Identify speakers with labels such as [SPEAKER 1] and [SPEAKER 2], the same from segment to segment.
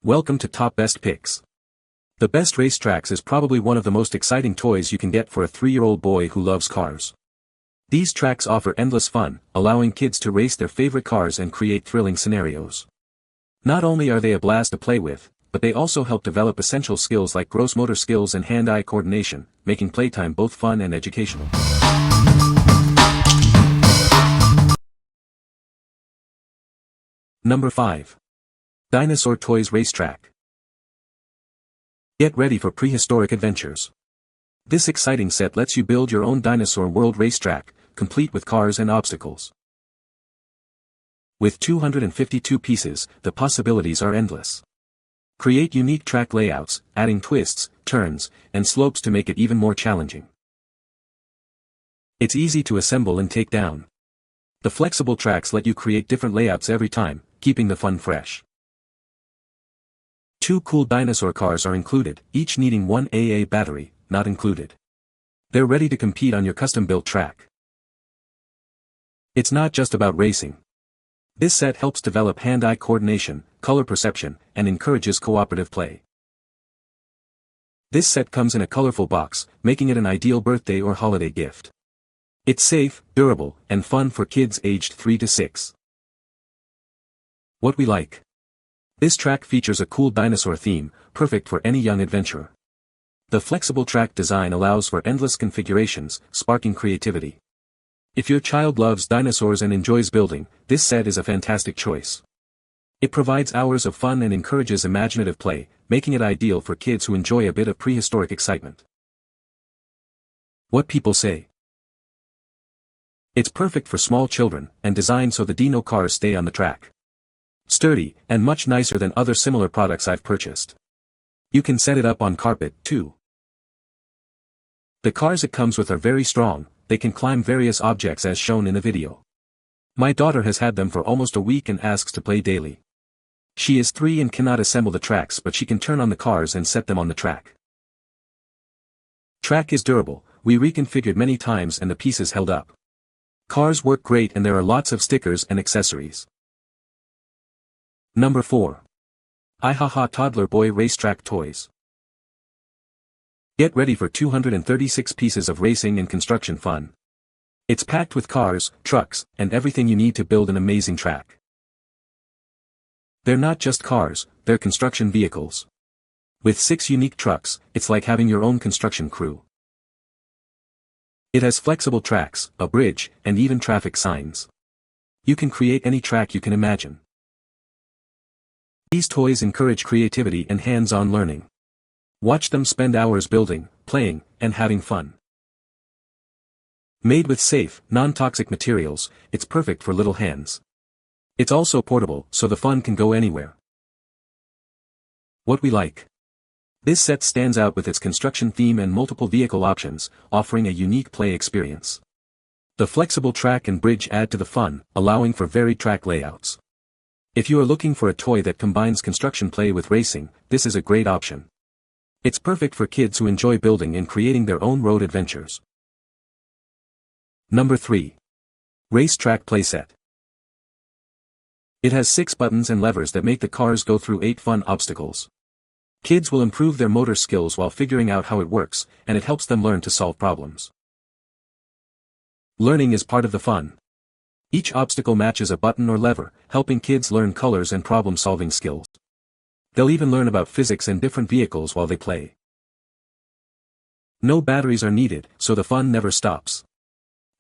[SPEAKER 1] Welcome to Top Best Picks. The Best Racetracks is probably one of the most exciting toys you can get for a 3-year-old boy who loves cars. These tracks offer endless fun, allowing kids to race their favorite cars and create thrilling scenarios. Not only are they a blast to play with, but they also help develop essential skills like gross motor skills and hand-eye coordination, making playtime both fun and educational. Number 5. Dinosaur Toys Racetrack. Get ready for prehistoric adventures. This exciting set lets you build your own Dinosaur World racetrack, complete with cars and obstacles. With 252 pieces, the possibilities are endless. Create unique track layouts, adding twists, turns, and slopes to make it even more challenging. It's easy to assemble and take down. The flexible tracks let you create different layouts every time, keeping the fun fresh. 2 cool dinosaur cars are included, each needing 1 AA battery, not included. They're ready to compete on your custom-built track. It's not just about racing. This set helps develop hand-eye coordination, color perception, and encourages cooperative play. This set comes in a colorful box, making it an ideal birthday or holiday gift. It's safe, durable, and fun for kids aged 3 to 6. What we like. This track features a cool dinosaur theme, perfect for any young adventurer. The flexible track design allows for endless configurations, sparking creativity. If your child loves dinosaurs and enjoys building, this set is a fantastic choice. It provides hours of fun and encourages imaginative play, making it ideal for kids who enjoy a bit of prehistoric excitement. What people say. It's perfect for small children, and designed so the dino cars stay on the track. Sturdy, and much nicer than other similar products I've purchased. You can set it up on carpet, too. The cars it comes with are very strong, they can climb various objects as shown in the video. My daughter has had them for almost a week and asks to play daily. She is 3 and cannot assemble the tracks, but she can turn on the cars and set them on the track. Track is durable, we reconfigured many times and the pieces held up. Cars work great and there are lots of stickers and accessories. Number 4. iHaHa Toddler Boy Racetrack Toys. Get ready for 236 pieces of racing and construction fun. It's packed with cars, trucks, and everything you need to build an amazing track. They're not just cars, they're construction vehicles. With 6 unique trucks, it's like having your own construction crew. It has flexible tracks, a bridge, and even traffic signs. You can create any track you can imagine. These toys encourage creativity and hands-on learning. Watch them spend hours building, playing, and having fun. Made with safe, non-toxic materials, it's perfect for little hands. It's also portable, so the fun can go anywhere. What we like. This set stands out with its construction theme and multiple vehicle options, offering a unique play experience. The flexible track and bridge add to the fun, allowing for varied track layouts. If you are looking for a toy that combines construction play with racing, this is a great option. It's perfect for kids who enjoy building and creating their own road adventures. Number 3. Racetrack Playset. It has 6 buttons and levers that make the cars go through 8 fun obstacles. Kids will improve their motor skills while figuring out how it works, and it helps them learn to solve problems. Learning is part of the fun. Each obstacle matches a button or lever, helping kids learn colors and problem-solving skills. They'll even learn about physics and different vehicles while they play. No batteries are needed, so the fun never stops.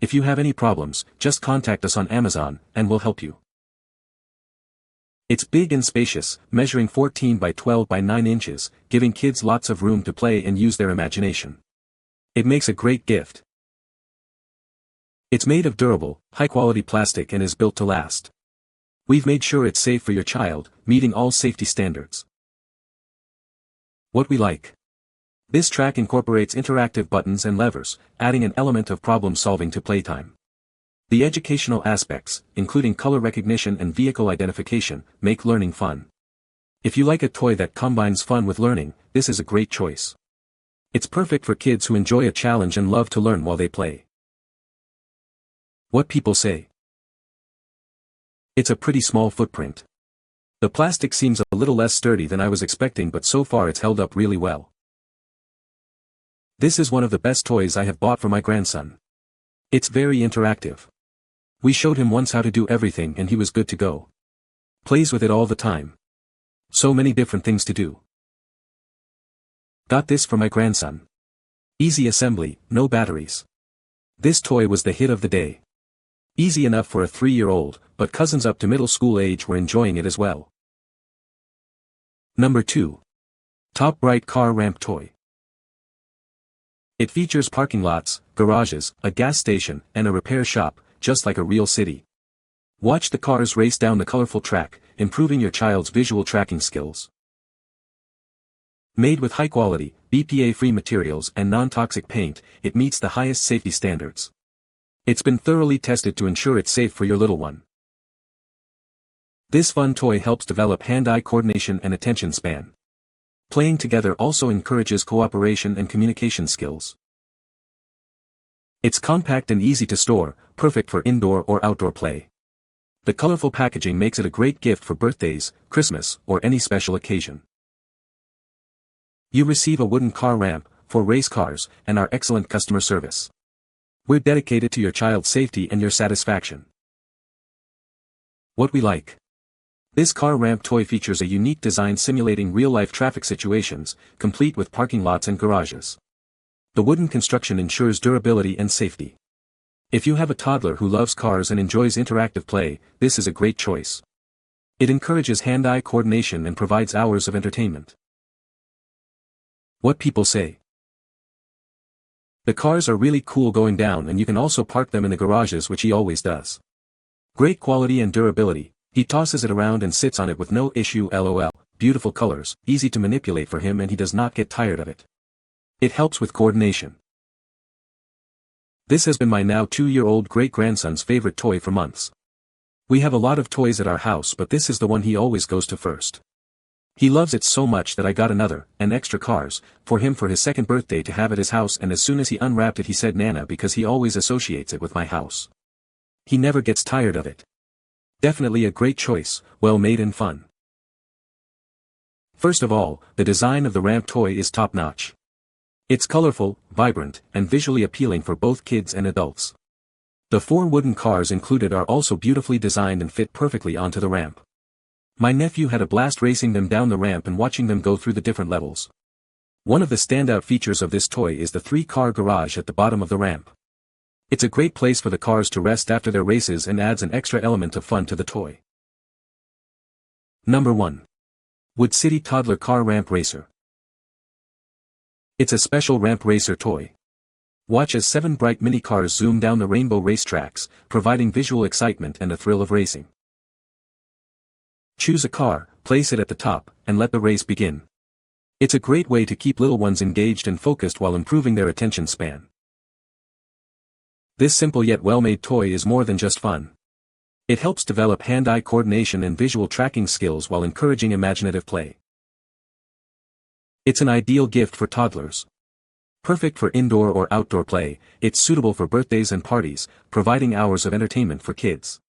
[SPEAKER 1] If you have any problems, just contact us on Amazon, and we'll help you. It's big and spacious, measuring 14 by 12 by 9 inches, giving kids lots of room to play and use their imagination. It makes a great gift. It's made of durable, high-quality plastic and is built to last. We've made sure it's safe for your child, meeting all safety standards. What we like. This track incorporates interactive buttons and levers, adding an element of problem-solving to playtime. The educational aspects, including color recognition and vehicle identification, make learning fun. If you like a toy that combines fun with learning, this is a great choice. It's perfect for kids who enjoy a challenge and love to learn while they play. What people say. It's a pretty small footprint. The plastic seems a little less sturdy than I was expecting, but so far it's held up really well. This is one of the best toys I have bought for my grandson. It's very interactive. We showed him once how to do everything and he was good to go. Plays with it all the time. So many different things to do. Got this for my grandson. Easy assembly, no batteries. This toy was the hit of the day. Easy enough for a 3-year-old, but cousins up to middle school age were enjoying it as well. Number 2. Top Bright Car Ramp Toy. It features parking lots, garages, a gas station, and a repair shop, just like a real city. Watch the cars race down the colorful track, improving your child's visual tracking skills. Made with high-quality, BPA-free materials and non-toxic paint, it meets the highest safety standards. It's been thoroughly tested to ensure it's safe for your little one. This fun toy helps develop hand-eye coordination and attention span. Playing together also encourages cooperation and communication skills. It's compact and easy to store, perfect for indoor or outdoor play. The colorful packaging makes it a great gift for birthdays, Christmas, or any special occasion. You receive a wooden car ramp, for race cars, and our excellent customer service. We're dedicated to your child's safety and your satisfaction. What we like. This car ramp toy features a unique design simulating real-life traffic situations, complete with parking lots and garages. The wooden construction ensures durability and safety. If you have a toddler who loves cars and enjoys interactive play, this is a great choice. It encourages hand-eye coordination and provides hours of entertainment. What people say. The cars are really cool going down, and you can also park them in the garages, which he always does. Great quality and durability. He tosses it around and sits on it with no issue. LOL. Beautiful colors, easy to manipulate for him, and he does not get tired of it. It helps with coordination. This has been my now 2-year-old great-grandson's favorite toy for months. We have a lot of toys at our house, but this is the one he always goes to first. He loves it so much that I got an extra cars, for him for his 2nd birthday to have at his house, and as soon as he unwrapped it he said Nana, because he always associates it with my house. He never gets tired of it. Definitely a great choice, well made and fun. First of all, the design of the ramp toy is top-notch. It's colorful, vibrant, and visually appealing for both kids and adults. The 4 wooden cars included are also beautifully designed and fit perfectly onto the ramp. My nephew had a blast racing them down the ramp and watching them go through the different levels. One of the standout features of this toy is the 3-car garage at the bottom of the ramp. It's a great place for the cars to rest after their races and adds an extra element of fun to the toy. Number 1. Wood City Toddler Car Ramp Racer. It's a special ramp racer toy. Watch as 7 bright mini cars zoom down the rainbow racetracks, providing visual excitement and a thrill of racing. Choose a car, place it at the top, and let the race begin. It's a great way to keep little ones engaged and focused while improving their attention span. This simple yet well-made toy is more than just fun. It helps develop hand-eye coordination and visual tracking skills while encouraging imaginative play. It's an ideal gift for toddlers. Perfect for indoor or outdoor play, it's suitable for birthdays and parties, providing hours of entertainment for kids.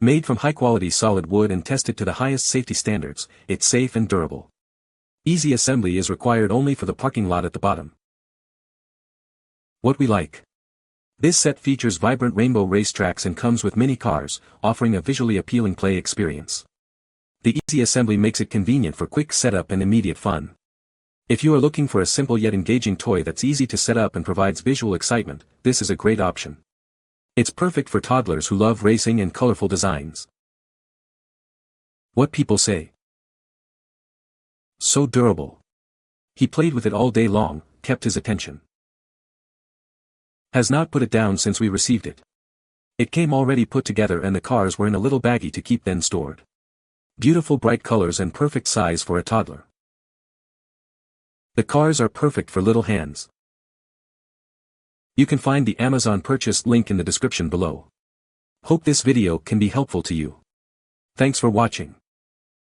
[SPEAKER 1] Made from high-quality solid wood and tested to the highest safety standards, it's safe and durable. Easy assembly is required only for the parking lot at the bottom. What we like. This set features vibrant rainbow racetracks and comes with mini cars, offering a visually appealing play experience. The easy assembly makes it convenient for quick setup and immediate fun. If you are looking for a simple yet engaging toy that's easy to set up and provides visual excitement, this is a great option. It's perfect for toddlers who love racing and colorful designs. What people say. So durable. He played with it all day long, kept his attention. Has not put it down since we received it. It came already put together and the cars were in a little baggie to keep then stored. Beautiful bright colors and perfect size for a toddler. The cars are perfect for little hands. You can find the Amazon purchase link in the description below. Hope this video can be helpful to you. Thanks for watching.